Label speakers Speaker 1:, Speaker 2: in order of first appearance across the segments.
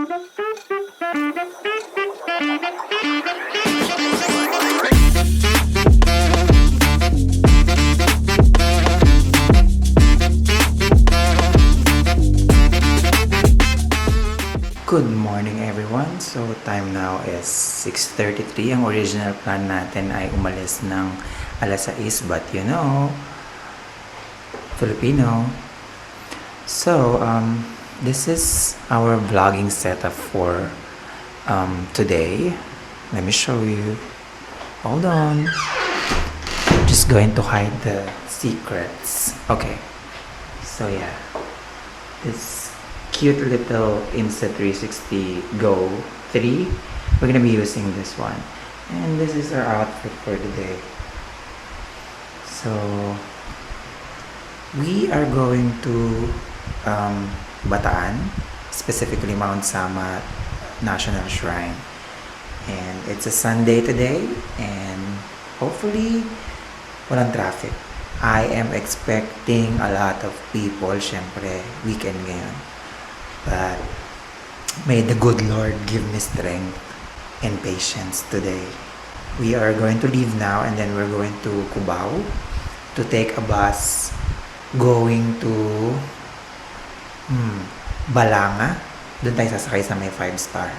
Speaker 1: Good morning everyone. So time now is 6:33. Ang original plan natin ay umalis ng alas 6 but you know, Filipino. So this is our vlogging setup for today. Let me show you. Hold on. Just going to hide the secrets. Okay. So yeah. This cute little Insta360 Go 3. We're gonna be using this one. And this is our outfit for today. So we are going to Bataan, specifically Mount Sama National Shrine. And it's a Sunday today and hopefully walang traffic. I am expecting a lot of people, syempre weekend ngayon. But may the good Lord give me strength and patience today. We are going to leave now and then we're going to Cubao to take a bus going to Balanga. Doon tayo sasakay sa may 5-star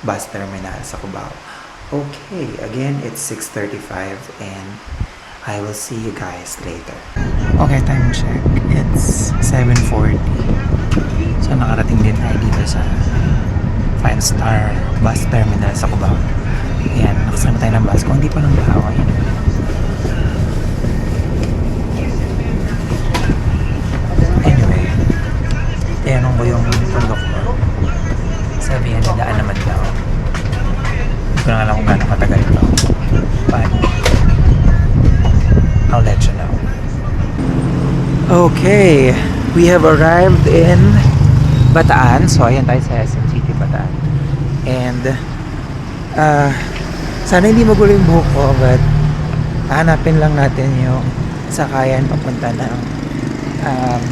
Speaker 1: bus terminal sa Cubao. Okay, again, it's 6:35 and I will see you guys later. Okay, time check. It's 7:40. So nakarating din tayo dito sa 5-star bus terminal sa Cubao. Ayan, nakasama tayo ng bus. Kung hindi pa ng tao, ayan. Anyway, tinanong ko yung conductor. Sabi niya, daan naman daw. Hindi ko na alam kung gano'ng katagal ito. But I'll let you know. Okay, we have arrived in Bataan. So ayan tayo sa SM City, Bataan. And sana hindi magulo yung buhok ko, but hanapin lang natin yung sakayan papunta ng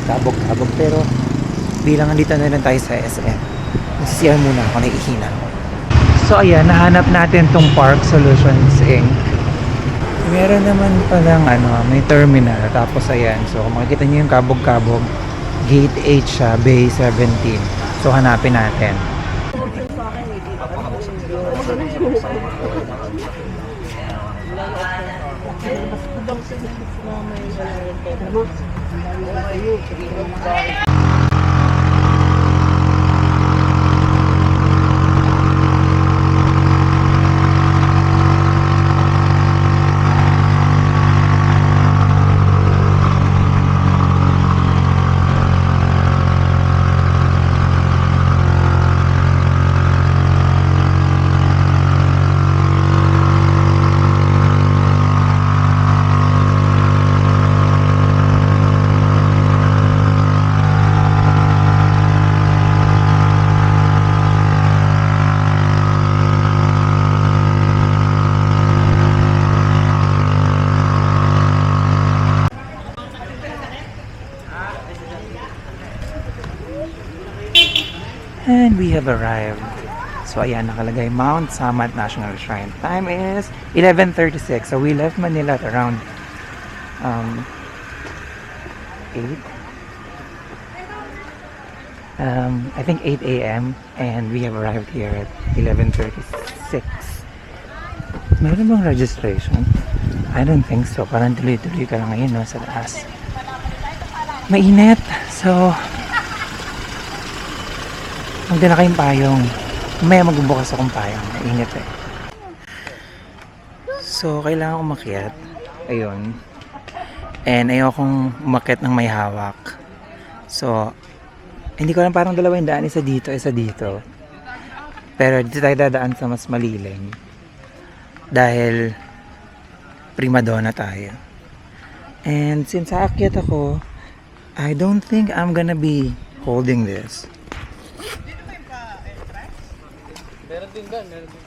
Speaker 1: Kabog-Kabog. Pero bilang andito na rin tayo sa SM, magsisiyar muna ako, naihina ako. So ayan, nahanap natin tong Park Solutions Inc. Meron naman palang may terminal. Tapos ayan, so kung makikita nyo yung Kabog-Kabog, Gate 8 siya, Bay 17. So hanapin natin. And we have arrived. So ayan, nakalagay Mount Samat National Shrine. Time is 11:36. So we left Manila at around 8. I think 8 a.m. and we have arrived here at 11:36. Meron bang registration? I don't think so. Parang tuloy-tuloy ka lang ngayon, no, sa taas. Mainit. So magdala kayong payong. Mamaya magbubukas akong payong. Mainit eh. So, kailangan umakyat. Ayun. And ayokong umakyat ng may hawak. So, hindi ko alam, parang dalawa yung daan. Isa dito, isa dito. Pero dito tayo dadaan sa mas malilim. Dahil prima donna tayo. And since aakyat ako, I don't think I'm gonna be holding this. Meron din doon, meron din.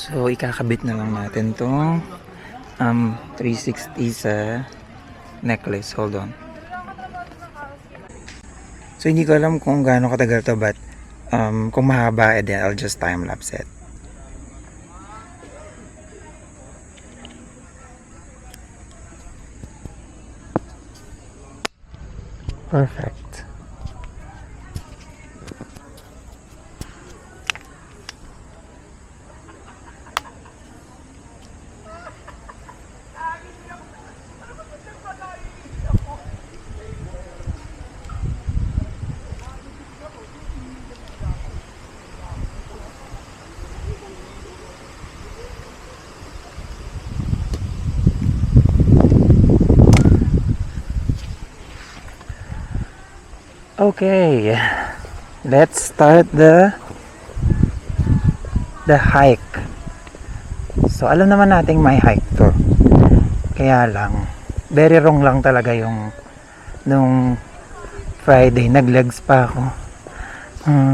Speaker 1: So ikakabit na lang natin tong 360 sa necklace. Hold on. So, hindi ko alam kung gaano katagal to, but kung mahaba, then I'll just time-lapse it. Perfect. Okay, let's start the hike. So alam naman nating may hike to, kaya lang very wrong lang talaga yung nung Friday naglegs pa ako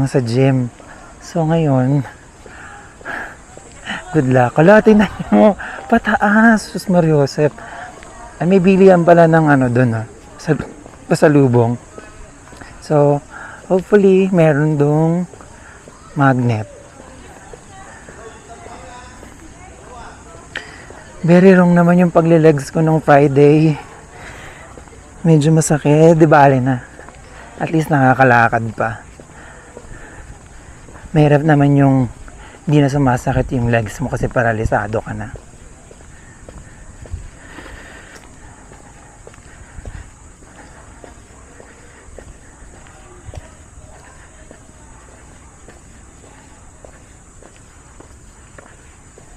Speaker 1: sa gym. So ngayon, good luck. Kalatin na nyo pataas. Sus Mariosep, ay may bilihan pala ng ano dun sa pasalubong. So, hopefully, meron dong magnet. Very wrong naman yung paglilegs ko nung Friday. Medyo masakit. Di ba, na? At least nakakalakad pa. Mahirap naman yung hindi na sumasakit yung legs mo kasi paralisado ka na.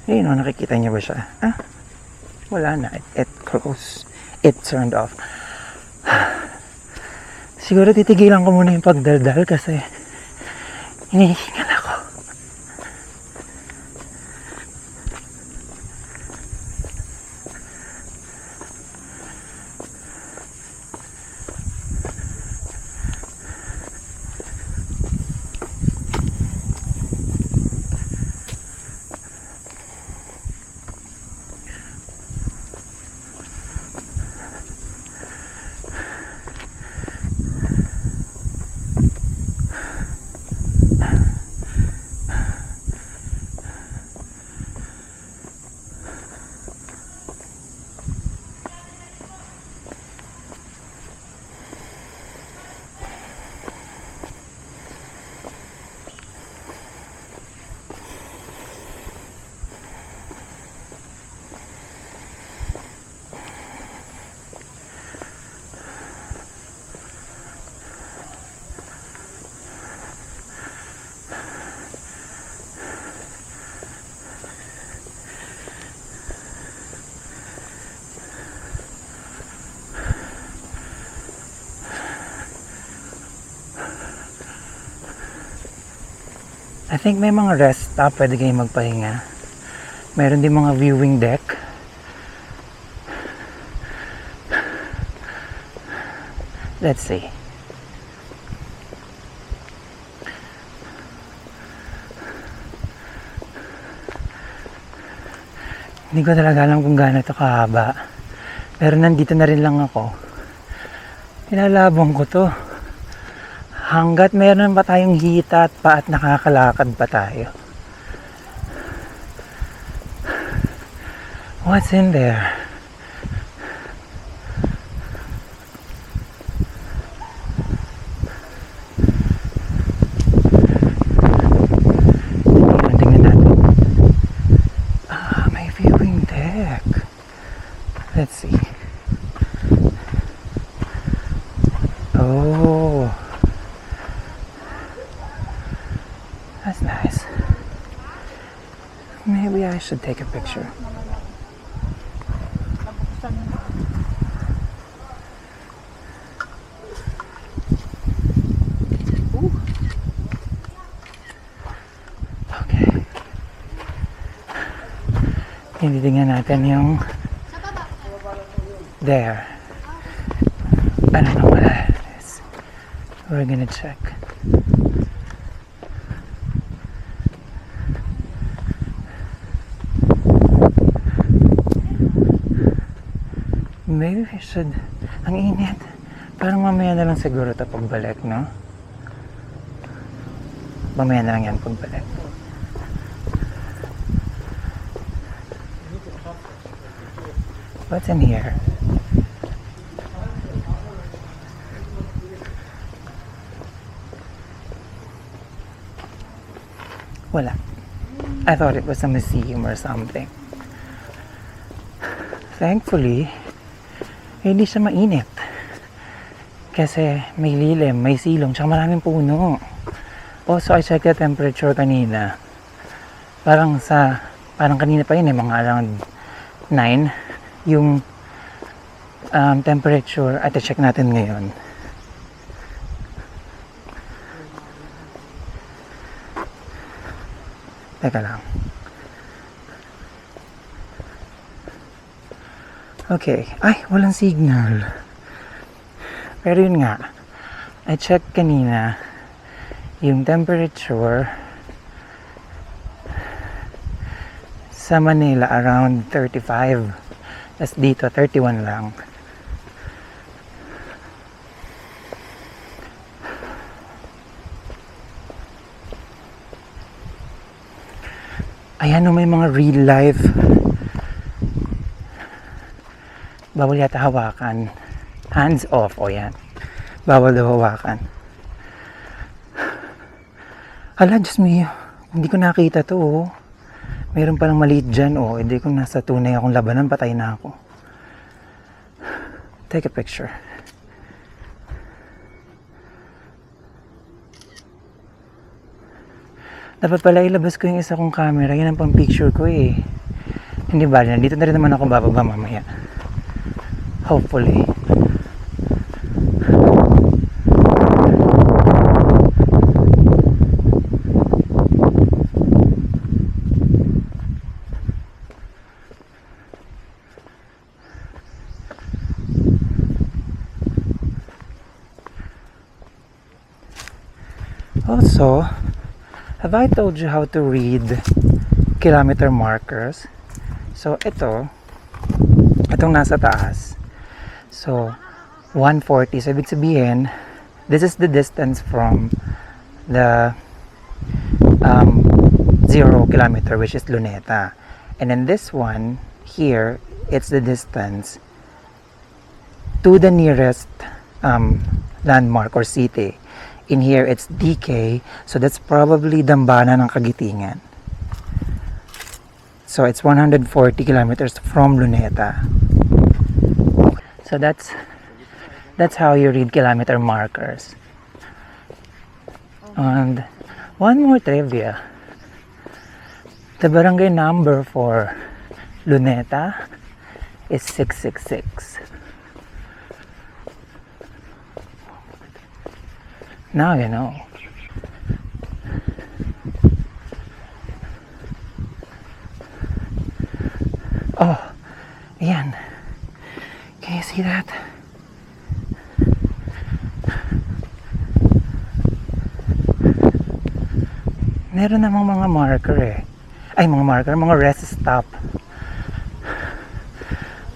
Speaker 1: Ayun o, nakikita niyo ba siya? Wala na. It closed. It turned off. Siguro titigilan ko muna yung pagdaldal kasi hinihingal ako. I think may mga rest stop pwede kayong magpahinga. Meron din mga viewing deck. Let's see. Hindi ko talaga alam kung gaano ito kahaba. Pero nandito na rin lang ako. Ilalabong ko to. Hanggat meron pa tayong hita at pa at nakakalakad pa tayo. What's in there? Tingnan natin. May viewing deck. Let's see. Oh. That's nice. Maybe I should take a picture. Okay. Tinitingnan natin yung there. I don't know what that is. We're gonna check. Maybe we should... Ang init. Parang mamaya na lang siguro ito pagbalik, no? Mamaya na lang yan pagbalik. What's in here? Wala. I thought it was a museum or something. Thankfully, hindi siya mainit. Kasi may lilim, may silong, tsaka maraming puno. Also, I checked the temperature kanina. Parang kanina pa yun mga around 9. Yung temperature, at check natin ngayon. Teka lang. Okay. Ay, walang signal. Pero yun nga, I checked kanina yung temperature sa Manila around 35. Tapos dito, 31 lang. Ayan, may mga real life. Bawal yata hawakan. Hands off, o yan. Bawal daw hawakan. Hala, Diyos me, hindi ko nakita to, oh. Mayroon palang maliit dyan, oh. Hindi ko nasa tunay akong labanan, patay na ako. Take a picture. Dapat pala ilabas ko yung isa kong camera. Yan ang pang picture ko eh. Hindi ba? Dito na rin naman ako bababa mamaya. Hopefully. Also, have I told you how to read kilometer markers? So, itong nasa taas. So, 140. So, ibig sabihin, this is the distance from the 0 kilometer, which is Luneta. And then this one, here, it's the distance to the nearest landmark or city. In here, it's DK, so that's probably Dambana ng Kagitingan. So it's 140 kilometers from Luneta. So that's how you read kilometer markers. And one more trivia. The barangay number for Luneta is 666. Now you know. Oh, ayan. Can you see that? Meron namang mga marker eh. Ay, mga rest stop.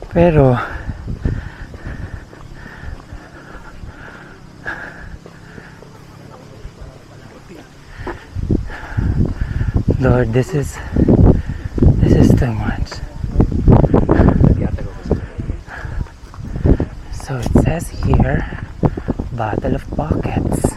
Speaker 1: Pero Lord, this is too much. So it says here, Battle of Pockets.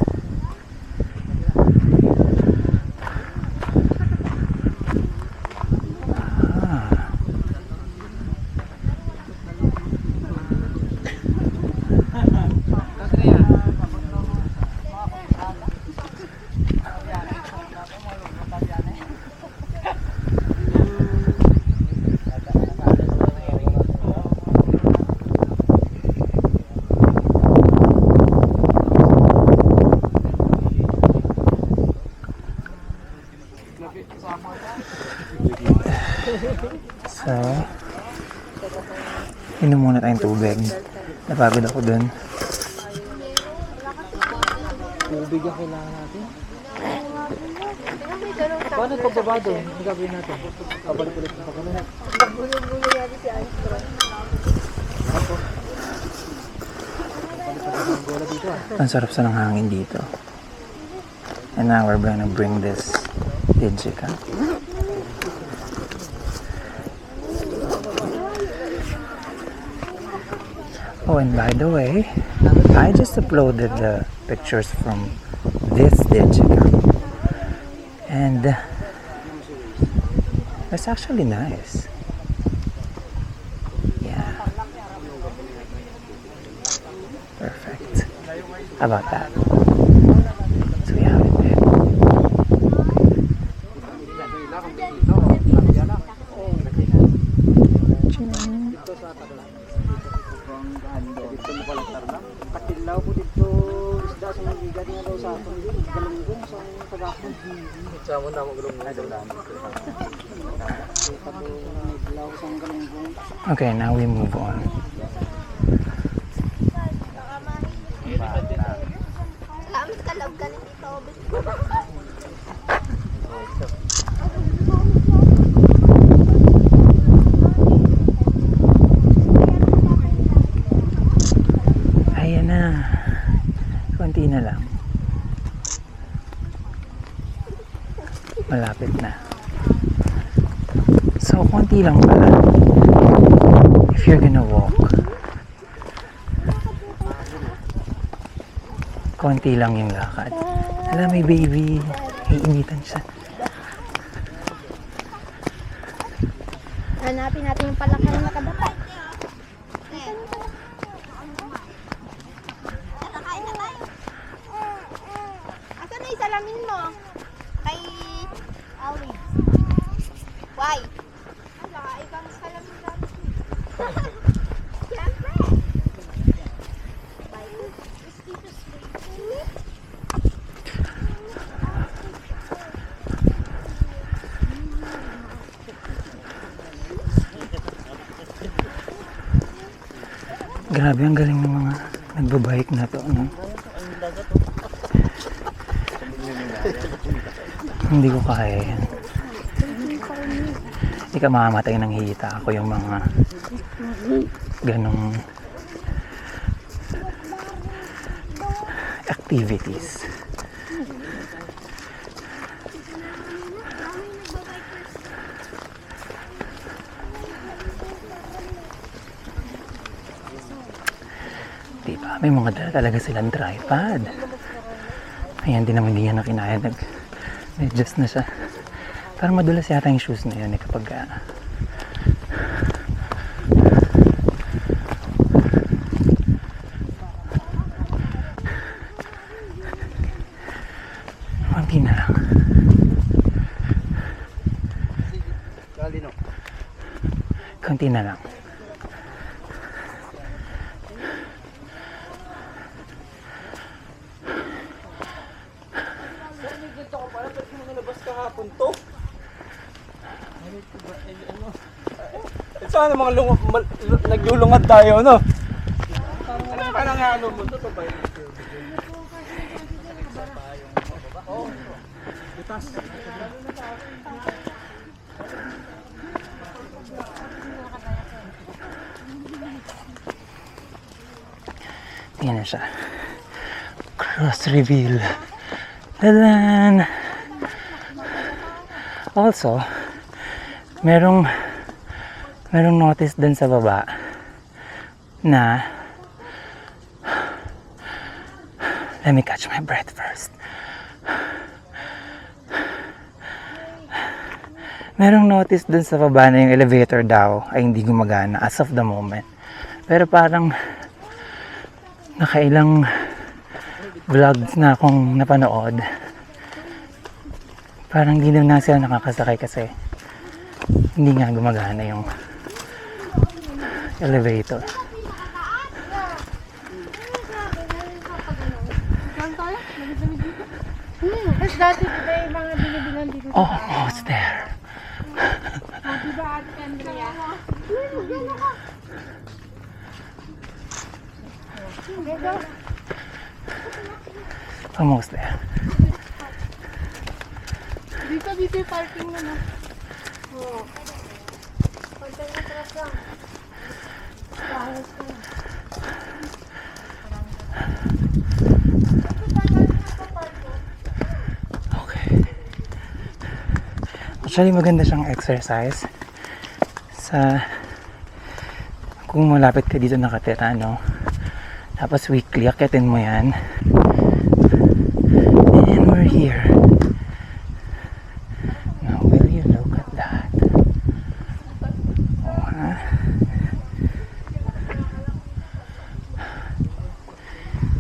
Speaker 1: So, inom muna tayong tubig. Napagod ako dun.
Speaker 2: Tubig ang kailangan natin. Paano pagbaba doon? Ang gagawin natin? Kabalik ulit ng pagkakas.
Speaker 3: Nagbulong-bulong natin si Armstrong.
Speaker 1: Ang sarap sa ng hangin dito. And now we're gonna bring this Digica. Oh, and by the way, I just uploaded the pictures from this Digica. And it's actually nice. Yeah. Perfect. How about that? So we have it there.
Speaker 2: Katilaw po dito isda sa nagigan nga daw sa atong galunggong sa tagakon. Sa mo na mo galunggong daw dami. Katilaw sa galunggong.
Speaker 1: Okay, now we move on.
Speaker 3: Salamat ka love ka dito.
Speaker 1: Ayan na. Konti na lang. Malapit na. So, konti lang pala. If you're gonna walk. Konti lang yung lakad. Alam, may baby. Iinitan siya.
Speaker 3: Hanapin natin yung palakang nakadapa. Kain na tayo. Asan na yung salamin mo? Kay Awi. Why? Wala, ibang salamin lang. Siyempre.
Speaker 1: Grabe, ang galing ng mga nagbabike na to, no? Hindi ko kaya yan. Hindi ka mamamatay ng hita. Ako yung mga ganong activities. Diba? May mga dala talaga silang tripod. Ayan, din naman hindi yan na kinaya. Nag-adjust na siya. Parang madulas yata yung shoes na yun eh, kapag konti na lang. Konti na lang.
Speaker 2: Sana mga naglulungad tayo, no? Parang nga ano mo to ba yun?
Speaker 1: Yan na siya. Cross reveal. Tadan! Also, merong notice dun sa baba na let me catch my breath first. Merong notice dun sa baba na yung elevator daw ay hindi gumagana as of the moment. Pero parang nakailang vlogs na akong napanood. Parang hindi na sila nakakasakay kasi hindi nga gumagana yung elevator.
Speaker 3: Tapos dati diba yung mga binibilan dito?
Speaker 1: Oh, almost there.
Speaker 3: Diba Ate Andrea?
Speaker 1: Almost there.
Speaker 3: Dito yung parking na, no? Oo. Pagka yung atras lang. Bahas na.
Speaker 1: Actually, maganda siyang exercise sa kung malapit ka dito nakatira, no? Tapos weekly, akitin mo yan. And we're here. Now, will you look at that? Oh, ha?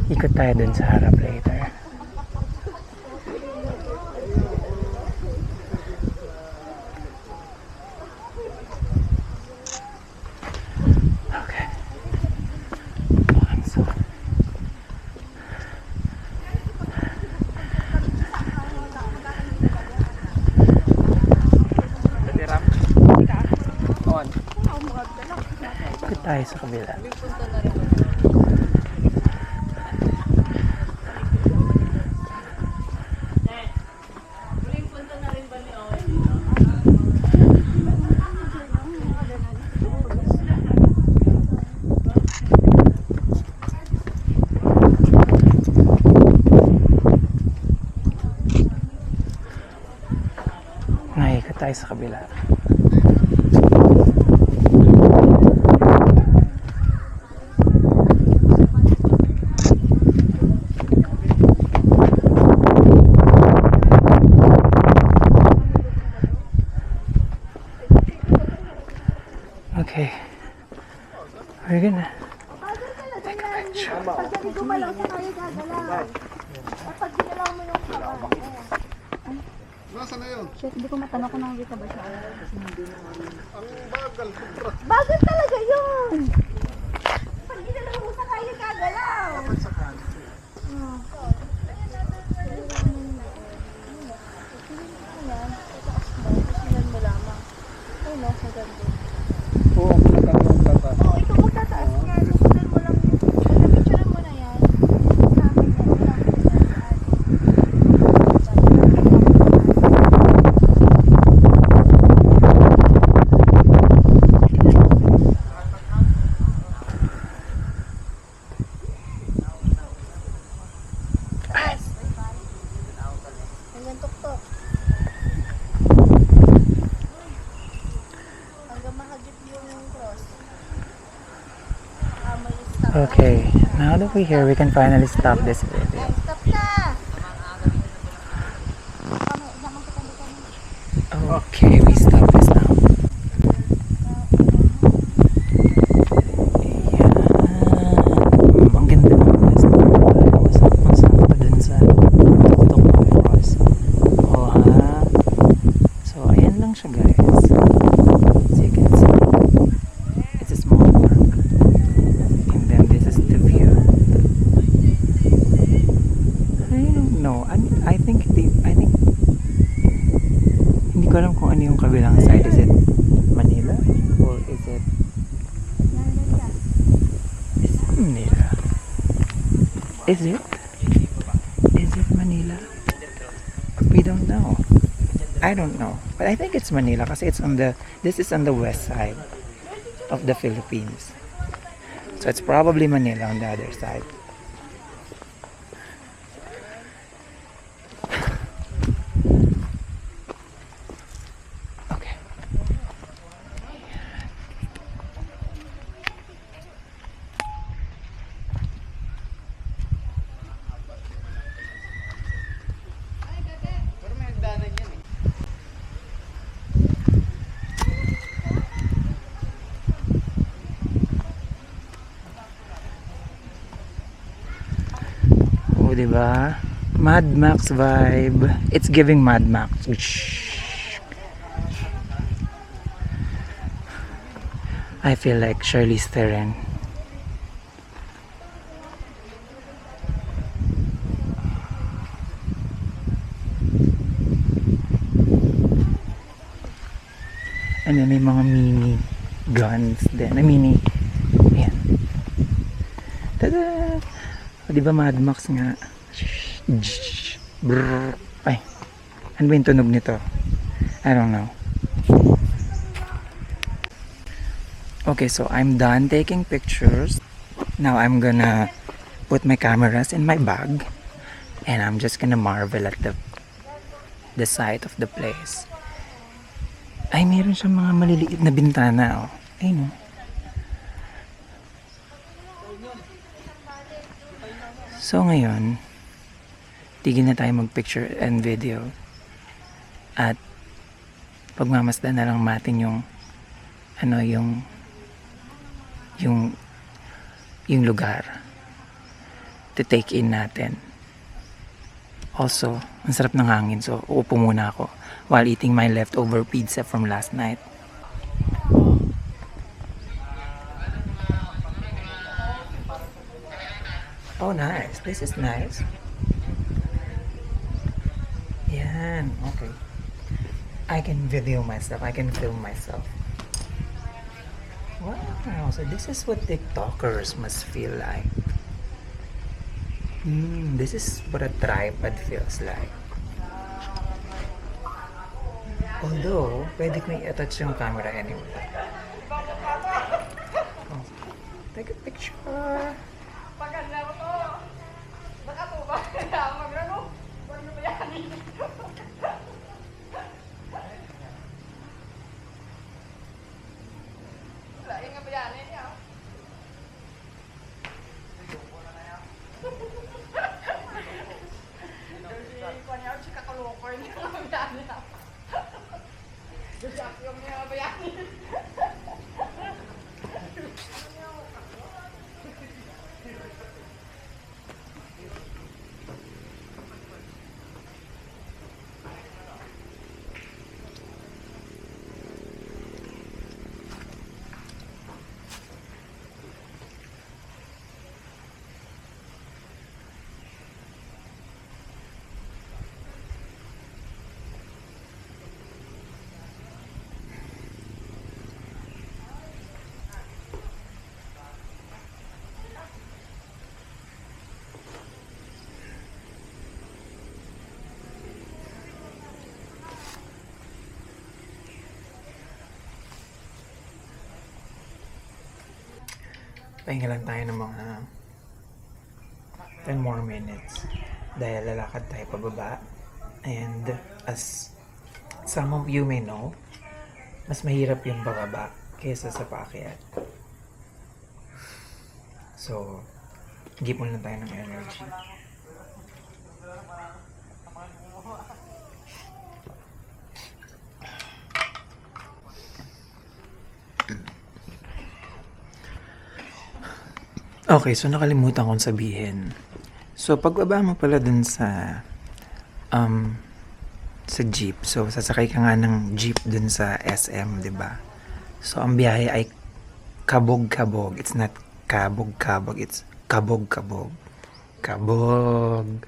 Speaker 1: Ikot tayo dun sa harap later. Okay. So, ikot tayo sa kabila. Naikot tayo sa kabila. Okay. We're gonna take a picture.
Speaker 3: Pag hindi gumalaw siya kayo gagalaw. Kapag ginalaw mo yung kamay.
Speaker 2: Nasaan na yun?
Speaker 3: Shit, hindi ko matanong kung nakikita ba siya.
Speaker 2: Ang bagal.
Speaker 3: Bagal talaga yun! Pag ginalaw mo sa kayo gagalaw.
Speaker 2: Sa kanan.
Speaker 3: Tingnan mo lamang. Ay no, sa ganda.
Speaker 2: Oo, plata.
Speaker 3: Oo, ikaw magtataas nga. Tingnan mo lang yun. Pagka-picture mo na yan. Sa akin yan. Wala akong pinasaan. Hanggang tuktok. Hanggang mahagip yung cross. May stop.
Speaker 1: Okay, now that we're here, we can finally stop this video.
Speaker 3: Ay, stop na! Naman kita dito.
Speaker 1: Okay, we stop this now. Ayan. Ang ganda ng place na masarap pa dun sa tuktok ng cross. Oh, ha? So, ayan lang siya, guys. As you can see, it's a small park. And then this is the view. I don't know. I think hindi ko alam kung ano yung kabilang side. Is it Manila? Or is it Manila? Is it? Is it Manila? We don't know. I don't know. But I think it's Manila kasi it's on the, this is on the west side of the Philippines. So it's probably Manila on the other side. Okay.
Speaker 2: Pero may hagdanan yan eh.
Speaker 1: Oh, diba? Mad Max vibe. It's giving Mad Max. I feel like Charlize Theron. And then may mga mini guns din. Mini. Ayan. Tada! O, diba Mad Max nga? Brrr. Ay. Ano ba yung tunog nito? I don't know. Okay, so I'm done taking pictures. Now I'm gonna put my cameras in my bag. And I'm just gonna marvel at the sight of the place. Ay, meron siyang mga maliliit na bintana, oh. Ayun, oh. So, ngayon, tigil na tayo mag-picture and video. At, pagmamasdan na lang natin yung, ano, yung lugar. To take in natin. Also, ang sarap ng hangin, so uupo muna ako while eating my leftover pizza from last night. Oh, nice. This is nice. Yan, okay. I can video myself. I can film myself. Wow, so this is what TikTokers must feel like. This is what a tripod feels like. Although, pwede ko i-attach yung camera anyway. Oh, take a picture. Pahinga lang tayo ng mga 10 more minutes dahil lalakad tayo pababa, and as some of you may know, mas mahirap yung bababa kaysa sa paakyat. So, gipon lang tayo ng energy. Okay, so nakalimutan kong sabihin. So, pagbaba mo pala dun sa jeep. So, sasakay ka nga ng jeep dun sa SM, di ba? So, ang biyahe ay kabog-kabog. It's not kabog-kabog. It's kabog-kabog. Kabog.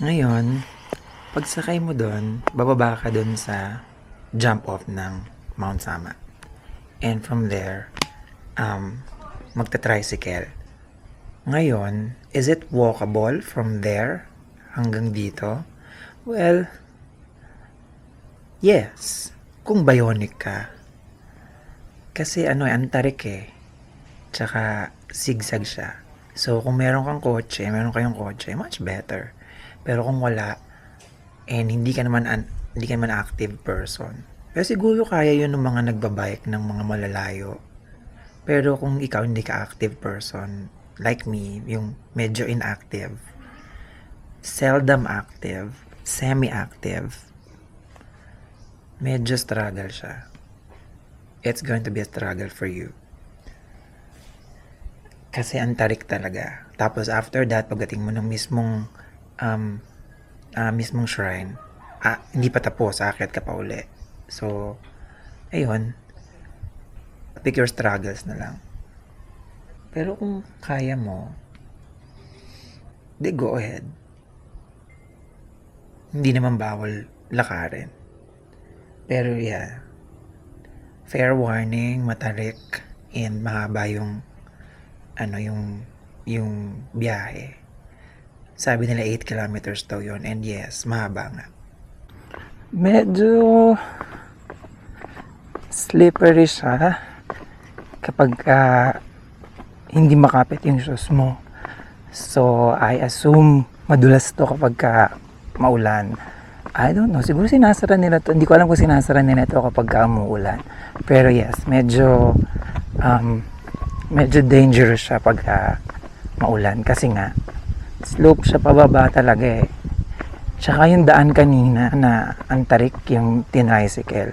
Speaker 1: Ngayon, pagsakay mo dun, bababa ka dun sa jump off ng Mount Sama. And from there, magta-tricycle. Ngayon, is it walkable from there hanggang dito? Well, yes. Kung bionic ka. Kasi antarik eh. Tsaka zigzag siya. So, kung meron kayong kotse, much better. Pero kung wala, and hindi ka naman active person. Pero siguro kaya yun ng mga nagbabike ng mga malalayo. Pero kung ikaw hindi ka active person, like me, yung medyo inactive, seldom active, semi-active, medyo struggle siya. It's going to be a struggle for you. Kasi antarik talaga. Tapos after that, pagdating mo ng mismong shrine, hindi pa tapos, aakyat ka pa uli. So, ayun, pick your struggles na lang. Pero kung kaya mo, go ahead. Hindi naman bawal lakarin. Pero yeah, fair warning, matarik, and mahaba yung biyahe. Sabi nila 8 kilometers daw yun, and yes, mahaba nga. Medyo slippery siya kapag hindi makapit yung shoes mo. So, I assume madulas to kapag maulan. I don't know. Siguro sinasara nila to. Hindi ko alam kung sinasara nila ito kapag umuulan. Pero yes, medyo dangerous siya pag maulan. Kasi nga, slope siya pababa talaga eh. Tsaka yung daan kanina na antarik yung tinricycle.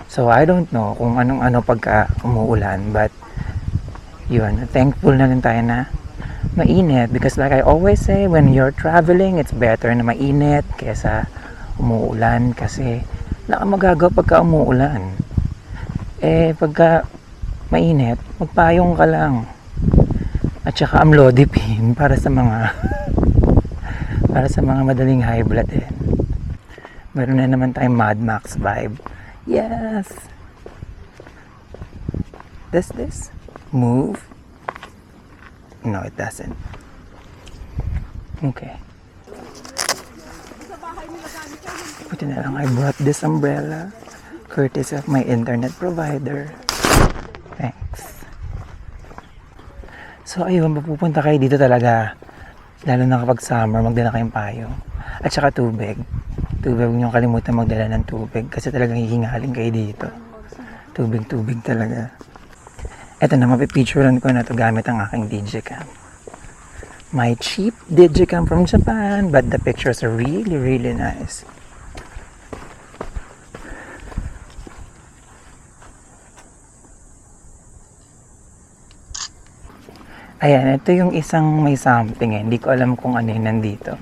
Speaker 1: So I don't know kung anong-ano pagka umuulan. But yun, thankful na rin tayo na mainit, because like I always say, when you're traveling, it's better na mainit kaysa umuulan, kasi wala kang magagawa pagka umuulan. Pagka mainit, magpayong ka lang, at saka amlodipine para sa mga madaling high blood din. Meron na naman tayong Mad Max vibe. Yes, does this move? No, it doesn't. Okay. Buti na lang I brought this umbrella, courtesy of my internet provider. Thanks. So ayun, mapupunta kayo dito talaga. Lalo na kapag summer, magdala kayong payo. At saka tubig. Huwag niyong kalimutan magdala ng tubig kasi talagang hihingalin kayo dito. Tubig talaga. Eto na, mapipicturean ko na to gamit ang aking Digicam. My cheap Digicam from Japan, but the pictures are really, really nice. Ayan, ito yung isang may something eh. Hindi ko alam kung ano yung nandito.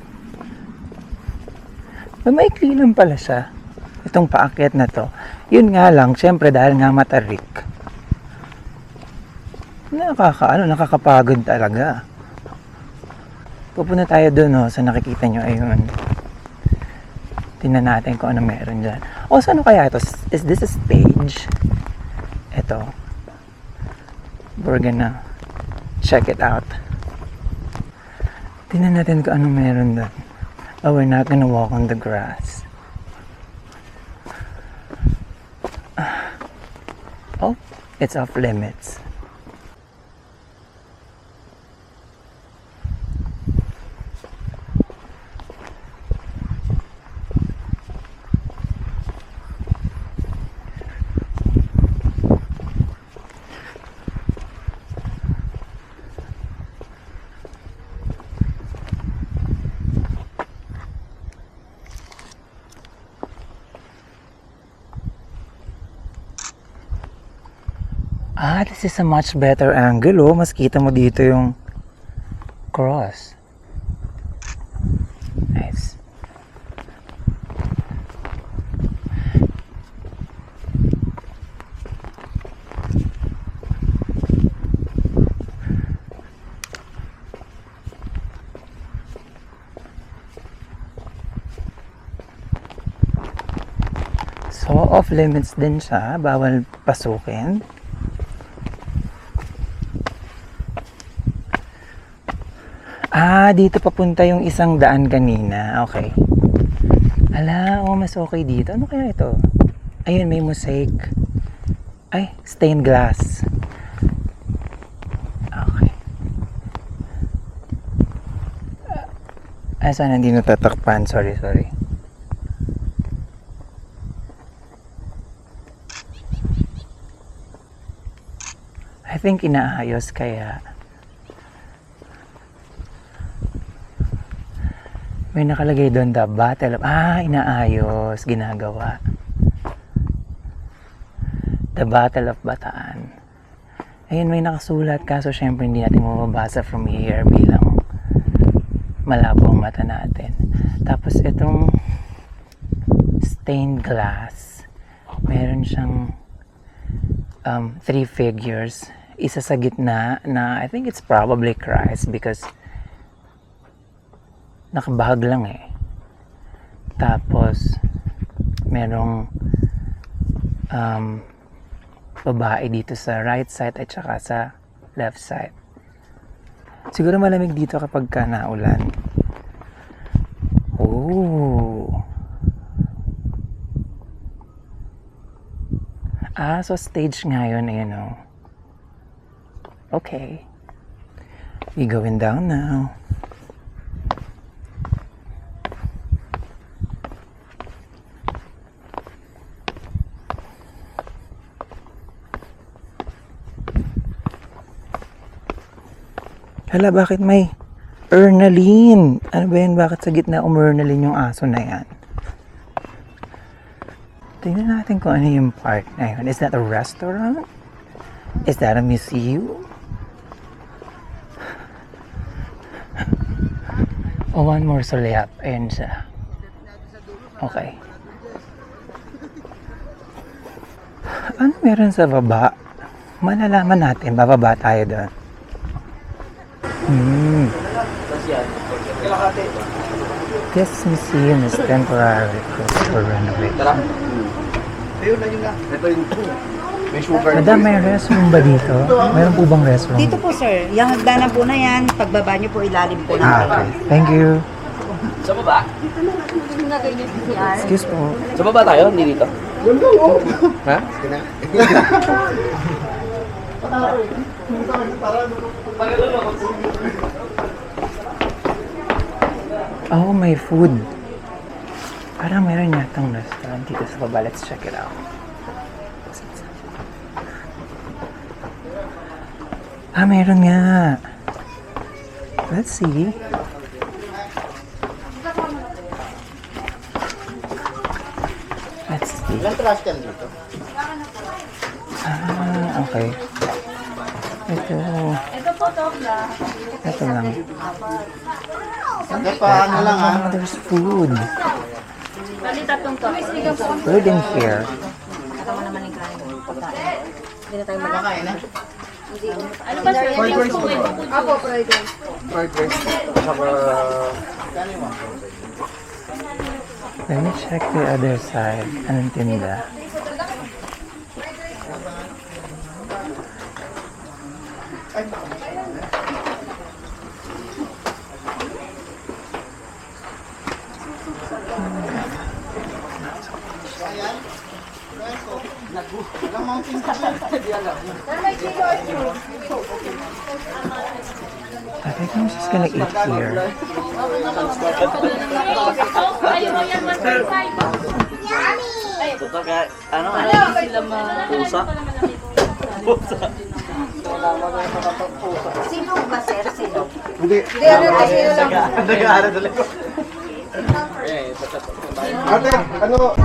Speaker 1: Maikli lang pala siya. Itong paakyat na to. Yun nga lang, syempre dahil nga matarik. Nakakapagod talaga. Pupunta tayo doon, sa nakikita nyo, ayun. Tingnan natin kung ano meron dyan. So ano kaya ito? Is this a stage? Ito. We're gonna check it out. Tingnan natin kung ano meron doon. We're not gonna walk on the grass. It's off limits. This is a much better angle, Mas kita mo dito yung cross. Nice. So, off limits din siya. Bawal pasukin. Dito papunta yung isang daan kanina. Okay. Mas okay dito. Ano kaya ito? Ayun, may mosaic. Ay, stained glass. Okay. Sana hindi natatakpan. Sorry. I think inaayos kaya may nakalagay doon, the battle of... inaayos, ginagawa. The Battle of Bataan. Ayun, may nakasulat, kaso syempre hindi natin mababasa from here bilang malabo ang mata natin. Tapos itong stained glass, meron siyang 3 figures. Isa sa gitna na I think it's probably Christ because nakabahag lang eh. Tapos merong babae dito sa right side at saka sa left side. Siguro malamig dito kapag ka naulan. So stage nga yun, ayun. Okay. We going down now. Hala, bakit may Ernaline? Ano ba yan? Bakit sa gitna umernalin yung aso na yan? Tingnan natin kung ano yung park na yun. Is that a restaurant? Is that a museum? Oh, one more sulyap. Ayan siya. Okay. Ano meron sa baba? Malalaman natin. Bababa tayo doon. This museum is temporary closed for renovation.
Speaker 2: Ayun na yun na. Ito yung may sugar.
Speaker 1: Madam, may restroom ba dito? Meron po bang restroom?
Speaker 4: Dito po sir, yung hagdanan po na yan, pagbaba nyo po ilalim po ng
Speaker 1: Okay. Thank you.
Speaker 5: Sa baba?
Speaker 1: Excuse po.
Speaker 5: Sa baba tayo, hindi dito. Ha?
Speaker 1: Oh, may food. Parang meron yatang restaurant dito sa baba. Let's check it out. Ah, meron nga. Let's see. Let's see.
Speaker 2: Ilang trash can dito?
Speaker 1: Ah, okay. Ito. Ito lang.
Speaker 2: Hindi pa, ano lang ha?
Speaker 1: Ah, there's food. Food in here.
Speaker 2: Kumakain na.
Speaker 3: Fried rice po. Apo, fried rice.
Speaker 2: Fried rice. Saka...
Speaker 1: Let me check the other side. Anong tinda?
Speaker 2: Walang mountain pa.
Speaker 1: I think I'm just gonna eat here.
Speaker 4: Sino ba sir? Sino?
Speaker 2: Hindi. Nag-aaral talaga. Ate, ano?